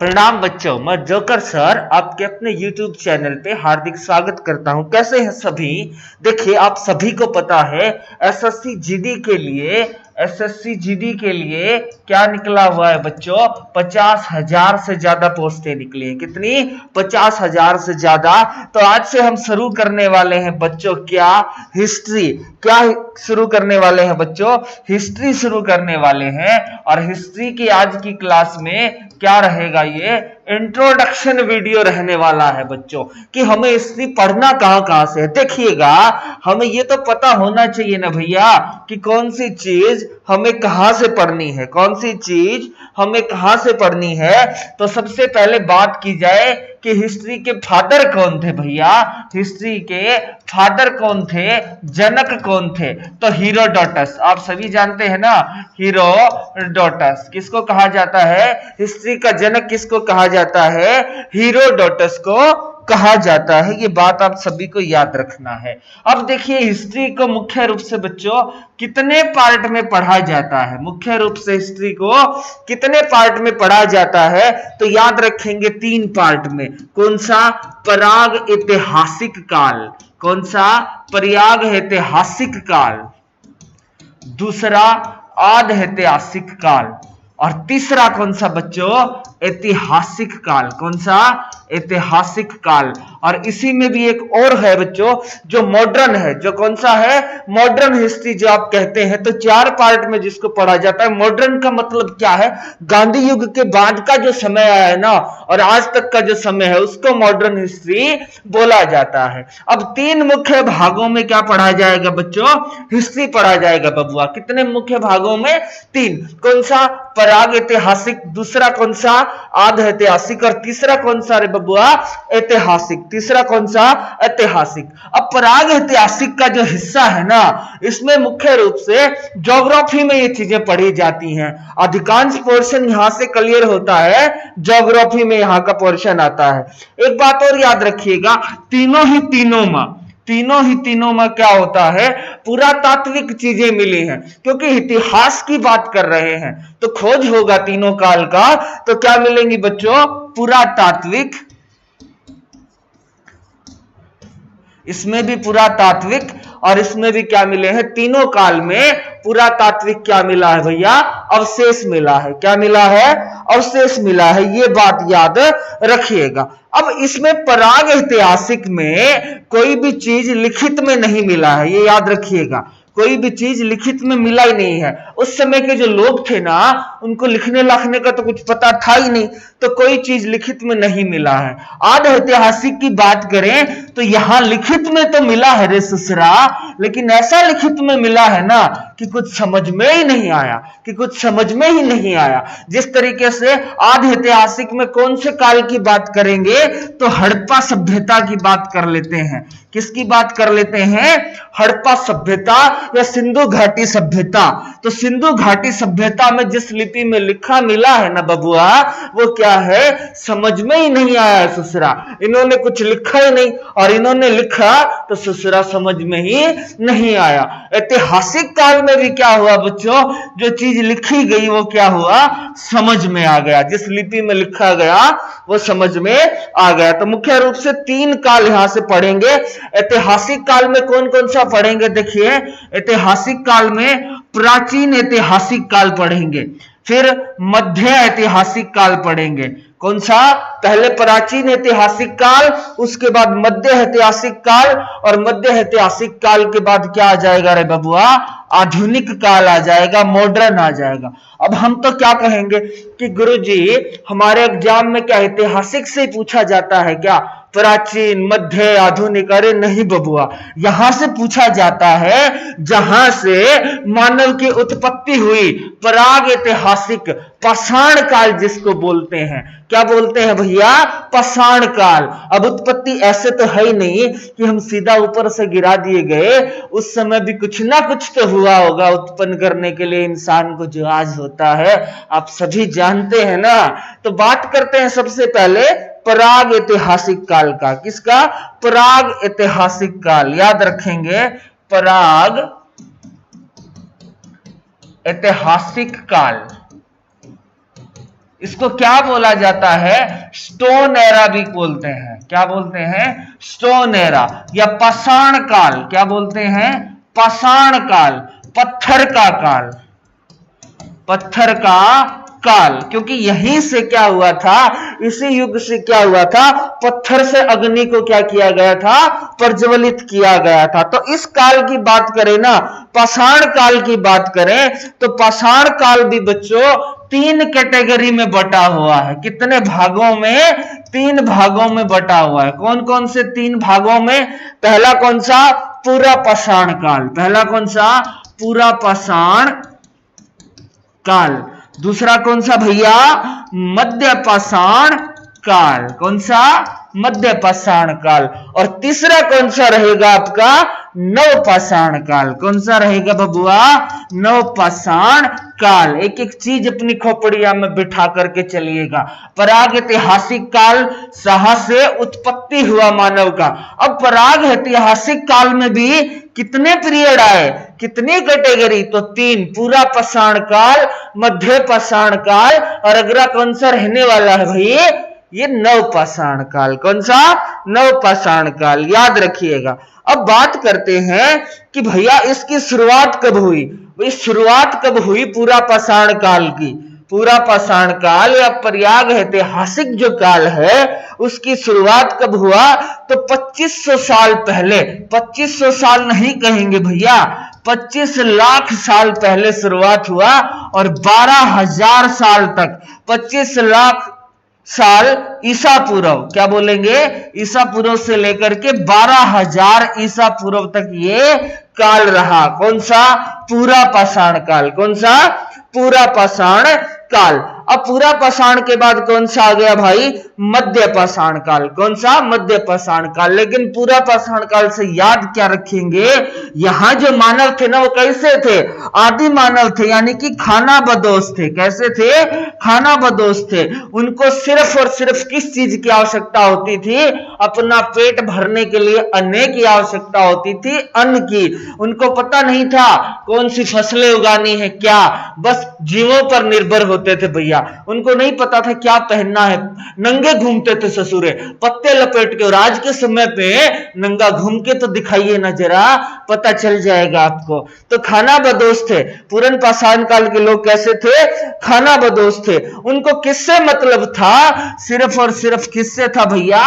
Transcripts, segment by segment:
प्रणाम बच्चों, मैं जोकर सर आपके अपने YouTube चैनल पे हार्दिक स्वागत करता हूं। कैसे हैं सभी? देखिए, आप सभी को पता है एसएससी जीडी के लिए क्या निकला हुआ है बच्चों? 50,000 से ज्यादा पोस्टें निकली हैं। कितनी? 50,000 से ज्यादा। तो आज से हम शुरू करने वाले हैं बच्चों क्या? हिस्ट्री। क्या शुरू करने वाले हैं बच्चों? हिस्ट्री शुरू करने वाले हैं। और हिस्ट्री की आज की क्लास में क्या रहेगा? ये इंट्रोडक्शन वीडियो रहने वाला है बच्चों, कि हमें हिस्ट्री पढ़ना कहां से है। देखिएगा, हमें ये तो पता होना चाहिए ना भैया कि कौन सी चीज हमें कहां से पढ़नी है, कौन सी चीज हमें कहां से पढ़नी है। तो सबसे पहले बात की जाए कि हिस्ट्री के फादर कौन थे भैया? हिस्ट्री के फादर कौन थे? जनक कौन थे? तो हीरोडोटस। आप सभी जानते हैं ना, हीरोडोटस किसको कहा जाता है? हिस्ट्री का जनक किसको कहा जाता है? हीरोडोटस को कहा जाता है। ये बात आप सभी को याद रखना है। अब देखिए, हिस्ट्री को मुख्य रूप से बच्चों कितने पार्ट में पढ़ा जाता है? मुख्य रूप से हिस्ट्री को कितने पार्ट में पढ़ा जाता है? तो याद रखेंगे 3 पार्ट में। कौन सा? प्राग ऐतिहासिक काल। कौन सा? प्राग ऐतिहासिक काल। दूसरा आद ऐतिहासिक काल। और तीसरा कौन सा बच्चों? ऐतिहासिक काल। कौन सा? ऐतिहासिक काल। और इसी में भी एक और है बच्चों जो मॉडर्न है। जो कौन सा है? मॉडर्न हिस्ट्री जो आप कहते हैं। तो 4 पार्ट में जिसको पढ़ा जाता है। मॉडर्न का मतलब क्या है? गांधी युग के बाद का जो समय आया है ना, और आज तक का जो समय है, उसको मॉडर्न हिस्ट्री बोला जाता है। अब 3 मुख्य भागों में क्या पढ़ा जाएगा बच्चों? हिस्ट्री पढ़ा जाएगा बबुआ। कितने मुख्य भागों में? 3। कौन सा? प्राग ऐतिहासिक। दूसरा कौन सा? आद ऐतिहासिक। और तीसरा कौन सा रे बबुआ? ऐतिहासिक। तीसरा कौन सा? ऐतिहासिक। अब प्राग ऐतिहासिक का जो हिस्सा है ना, इसमें मुख्य रूप से ज्योग्राफी में ये चीजें पढ़ी जाती हैं। अधिकांश पोर्शन यहां से क्लियर होता है, ज्योग्राफी में यहां का पोर्शन आता है। एक बात और याद रखिएगा, तीनों में क्या होता है? पुरातात्विक चीजें मिली हैं, क्योंकि इतिहास की बात कर रहे हैं तो खोज होगा तीनों काल का। तो क्या मिलेंगी बच्चों? पुरातात्विक। इसमें भी पुरातात्विक, और इसमें भी क्या मिले हैं? तीनों काल में पुरातात्विक क्या मिला है भैया? अवशेष मिला है। क्या मिला है? अवशेष मिला है। ये बात याद रखिएगा। अब इसमें प्राग ऐतिहासिक में कोई भी चीज लिखित में नहीं मिला है, ये याद रखिएगा। कोई भी चीज लिखित में मिला ही नहीं है। उस समय के जो लोग थे ना, उनको लिखने लिखने का तो कुछ पता था ही नहीं, तो कोई चीज लिखित में नहीं मिला है। आद ऐतिहासिक की बात करें तो यहां लिखित में तो मिला है रे ससुरा, लेकिन ऐसा लिखित में मिला है ना कि कुछ समझ में ही नहीं आया। जिस तरीके से आद ऐतिहासिक में कौन से काल की बात करेंगे? तो हड़प्पा सभ्यता की बात कर लेते हैं। किसकी बात कर लेते हैं? हड़प्पा सभ्यता या सिंधु घाटी सभ्यता। तो सिंधु घाटी सभ्यता में जिस लिपि में लिखा मिला है ना बबुआ, वो क्या है? समझ में ही नहीं आया ससुरा। इन्होंने कुछ लिखा ही नहीं, और इन्होंने लिखा तो ससुरा समझ में ही नहीं आया। ऐतिहासिक काल में भी क्या हुआ बच्चों? जो चीज लिखी गई वो क्या हुआ? समझ में आ गया। जिस लिपि में लिखा गया वो समझ में आ गया। तो मुख्य रूप से 3 काल यहां से पढ़ेंगे। ऐतिहासिक काल में कौन कौन सा पढ़ेंगे? देखिए, ऐतिहासिक काल में प्राचीन ऐतिहासिक काल पढ़ेंगे, फिर मध्य ऐतिहासिक काल पढ़ेंगे। कौन सा? पहले प्राचीन ऐतिहासिक काल, उसके बाद मध्य ऐतिहासिक काल, और मध्य ऐतिहासिक काल के बाद क्या आ जाएगा रे बबुआ? आधुनिक काल आ जाएगा, मॉडर्न आ जाएगा। अब हम तो क्या कहेंगे कि गुरुजी, हमारे एग्जाम में क्या ऐतिहासिक से पूछा जाता है क्या? प्राचीन, मध्य, आधुनिक? अरे नहीं बबुआ, यहां से पूछा जाता है जहां से मानव की उत्पत्ति हुई। प्राग ऐतिहासिक, पाषाण काल जिसको बोलते हैं। क्या बोलते हैं भैया? पाषाण काल। अब उत्पत्ति ऐसे तो है ही नहीं कि हम सीधा ऊपर से गिरा दिए गए। उस समय भी कुछ ना कुछ तो हुआ होगा उत्पन्न करने के लिए इंसान को जो आज होता है। आप सभी जानते हैं ना। तो बात करते हैं सबसे पहले प्राग ऐतिहासिक काल का। किसका? प्राग ऐतिहासिक काल। याद रखेंगे, प्राग ऐतिहासिक काल। इसको क्या बोला जाता है? स्टोन एरा भी बोलते हैं। क्या बोलते हैं? स्टोन एरा या पाषाण काल। क्या बोलते हैं? पाषाण काल, पत्थर का काल, पत्थर का काल। क्योंकि यहीं से क्या हुआ था, इसी युग से क्या हुआ था, पत्थर से अग्नि को क्या किया गया था? प्रज्वलित किया गया था। तो इस काल की बात करें ना, पाषाण काल की बात करें, तो पाषाण काल भी बच्चों 3 कैटेगरी में बटा हुआ है। कितने भागों में? 3 भागों में बटा हुआ है। कौन कौन से 3 भागों में? पहला कौन सा? पूरा पाषाण काल। पहला कौन सा? पूरा पाषाण काल। दूसरा कौन सा भैया? मध्य पाषाण काल। कौन सा? मध्य पाषाण काल। और तीसरा कौन सा रहेगा आपका? नव पाषाण काल। कौन सा रहेगा बबुआ? नव पाषाण काल। एक एक चीज अपनी खोपड़िया में बिठा करके चलिएगा। पराग ऐतिहासिक काल, जहां से उत्पत्ति हुआ मानव का। अब पराग ऐतिहासिक काल में भी कितने पीरियड आए? कितनी कैटेगरी? तो 3। पूरा पाषाण काल, मध्य पाषाण काल, और अगला कौन सा रहने वाला है भाई? ये नव पाषाण काल। कौन सा? नव पाषाण काल। याद रखिएगा। अब बात करते हैं कि भैया इसकी शुरुआत कब हुई? भाई शुरुआत कब हुई पूरा पाषाण काल की? पूरा पाषाण काल या प्रयाग ऐतिहासिक जो काल है उसकी शुरुआत कब हुआ? तो 2500 साल पहले। 2500 साल नहीं कहेंगे भैया, 25 लाख साल पहले शुरुआत हुआ और 12,000 साल तक, 25 लाख साल ईसा पूर्व, क्या बोलेंगे? ईसा पूर्व से लेकर के 12,000 ईसा पूर्व तक ये काल रहा। कौन सा? पूरा पाषाण काल। कौन सा? पूरा पाषाण काल। अब पूरा पाषाण के बाद कौन सा आ गया भाई? मध्य पाषाण काल। कौन सा? मध्य पाषाण काल। लेकिन पूरा पाषाण काल से याद क्या रखेंगे? यहां जो मानव थे ना वो कैसे थे? आदि मानव थे, यानी कि खानाबदोश थे। कैसे थे? खानाबदोश थे। उनको सिर्फ और सिर्फ किस चीज की आवश्यकता होती थी? अपना पेट भरने के लिए अन्न की आवश्यकता होती थी, अन्न की। उनको पता नहीं था कौन सी फसलें उगानी है, क्या, बस जीवों पर निर्भर होते थे भैया। उनको नहीं पता था क्या पहनना है, नंगे घूमते थे ससुरे, पत्ते लपेट के। और आज के समय पे नंगा घूम के तो दिखाइए ना जरा, पता चल जाएगा आपको। तो खानाबदोश थे। पूरन पाषाण काल के लोग कैसे थे? खानाबदोश थे। उनको किससे मतलब था? सिर्फ और सिर्फ किससे था भैया?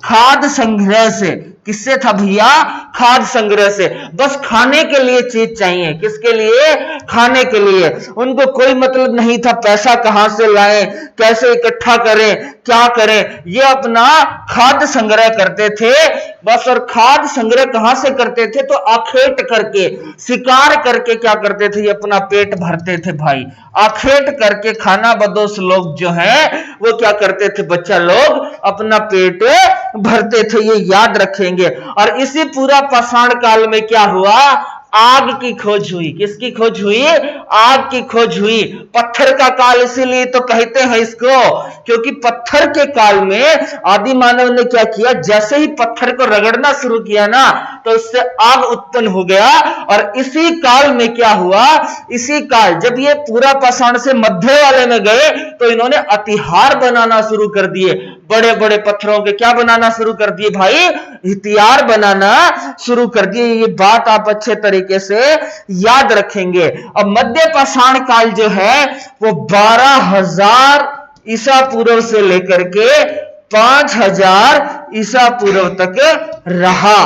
खाद्य संग्रह से। किससे था भैया? खाद्य संग्रह से। बस खाने के लिए चीज चाहिए। किसके लिए? खाने के लिए। उनको कोई मतलब नहीं था पैसा कहां से लाएं, कैसे इकट्ठा करें, क्या करें। ये अपना खाद्य संग्रह करते थे बस। और खाद्य संग्रह कहां से करते थे? तो आखेट करके, शिकार करके क्या करते थे? ये अपना पेट भरते थे भाई। आखेट करके खानाबदोश लोग जो हैं वो क्या करते थे बच्चा लोग? अपना पेट भरते थे। ये याद रखेंगे। और इसी पूरा पाषाण काल में क्या हुआ? आग की खोज हुई। किसकी खोज हुई? आग की खोज हुई। पत्थर का काल इसीलिए तो कहते हैं इसको, क्योंकि पत्थर के काल में आदि मानव ने क्या किया? जैसे ही पत्थर को रगड़ना शुरू किया ना तो उससे आग उत्पन्न हो गया। और इसी काल में क्या हुआ? इसी काल जब ये पूरा पाषाण से मध्य वाले में गए तो इन्होंने हथियार बनाना शुरू कर दिए। बड़े बड़े पत्थरों के क्या बनाना शुरू कर दिए भाई? हथियार बनाना शुरू कर दिए। ये बात आप अच्छे तरीके से याद रखेंगे। अब मध्य पाषाण काल जो है वो 12,000 ईसा पूर्व से लेकर के 5,000 ईसा पूर्व तक रहा।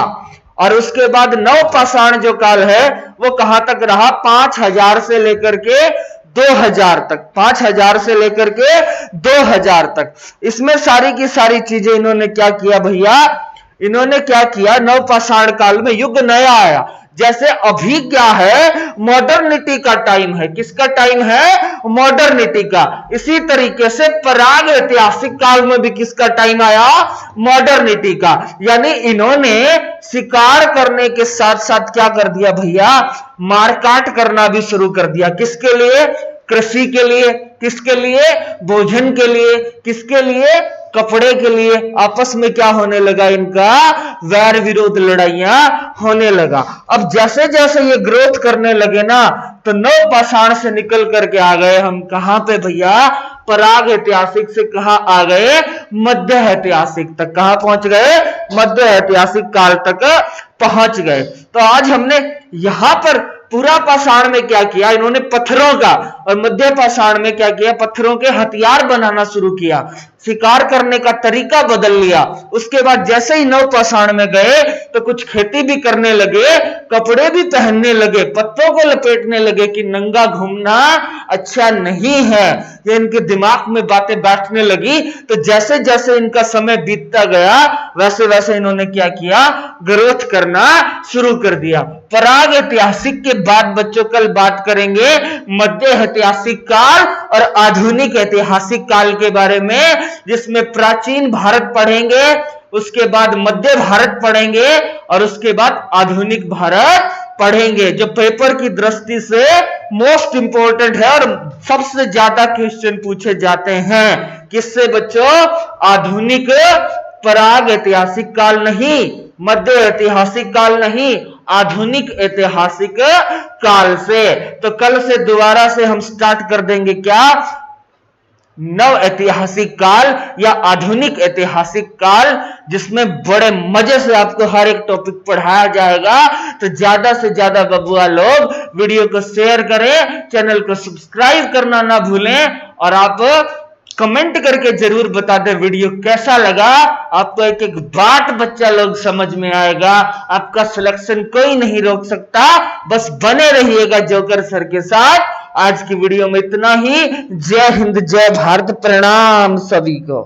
और उसके बाद नव पाषाण जो काल है वो कहां तक रहा? 5,000 से लेकर के 2,000 तक। 5,000 से लेकर के 2,000 तक। इसमें सारी की सारी चीजें इन्होंने क्या किया भैया? इन्होंने क्या किया? नव पाषाण काल में युग नया आया। जैसे अभी क्या है? मॉडर्निटी का टाइम है। किसका टाइम है? मॉडर्निटी का। इसी तरीके से पराग ऐतिहासिक काल में भी किसका टाइम आया? मॉडर्निटी का। यानी इन्होंने शिकार करने के साथ साथ क्या कर दिया भैया? मारकाट करना भी शुरू कर दिया। किसके लिए? कृषि के लिए। किसके लिए? भोजन के लिए। किसके लिए? कपड़े के लिए। आपस में क्या होने लगा? इनका वैर विरोध, लड़ाइयां होने लगा। अब जैसे जैसे ये ग्रोथ करने लगे ना तो नव पाषाण से निकल करके आ गए हम कहां पे भैया? प्राग ऐतिहासिक से कहा आ गए, मध्य ऐतिहासिक तक। कहां पहुंच गए? मध्य ऐतिहासिक काल तक पहुंच गए। तो आज हमने यहां पर पूरा पाषाण में क्या किया, इन्होंने पत्थरों का, और मध्य पाषाण में क्या किया, पत्थरों के हथियार बनाना शुरू किया, शिकार करने का तरीका बदल लिया। उसके बाद जैसे ही नव पाषाण में गए तो कुछ खेती भी करने लगे, कपड़े भी पहनने लगे, पत्तों को लपेटने लगे कि नंगा घूमना अच्छा नहीं है। ये इनके दिमाग में बातें बैठने लगी। तो जैसे जैसे इनका समय बीतता गया वैसे वैसे इन्होंने क्या किया, ग्रोथ करना शुरू कर दिया। प्राग ऐतिहासिक के बाद बच्चों कल बात करेंगे मध्य ऐतिहासिक काल और आधुनिक ऐतिहासिक काल के बारे में, जिसमें प्राचीन भारत पढ़ेंगे, उसके बाद मध्य भारत पढ़ेंगे और उसके बाद आधुनिक भारत पढ़ेंगे, जो पेपर की दृष्टि से मोस्ट इंपोर्टेंट है और सबसे ज्यादा क्वेश्चन पूछे जाते हैं। किससे बच्चों? आधुनिक प्राग ऐतिहासिक काल नहीं, मध्य ऐतिहासिक काल नहीं, आधुनिक ऐतिहासिक काल से। तो कल से दोबारा से हम स्टार्ट कर देंगे क्या, नव ऐतिहासिक काल या आधुनिक ऐतिहासिक काल, जिसमें बड़े मजे से आपको हर एक टॉपिक पढ़ाया जाएगा। तो ज्यादा से ज्यादा बबुआ लोग वीडियो को शेयर करें, चैनल को सब्सक्राइब करना ना भूलें, और आप कमेंट करके जरूर बता दें वीडियो कैसा लगा। आपको एक एक बात बच्चा लोग समझ में आएगा। आपका सिलेक्शन कोई नहीं रोक सकता, बस बने रहिएगा जोकर सर के साथ। आज की वीडियो में इतना ही। जय हिंद, जय भारत, प्रणाम सभी को।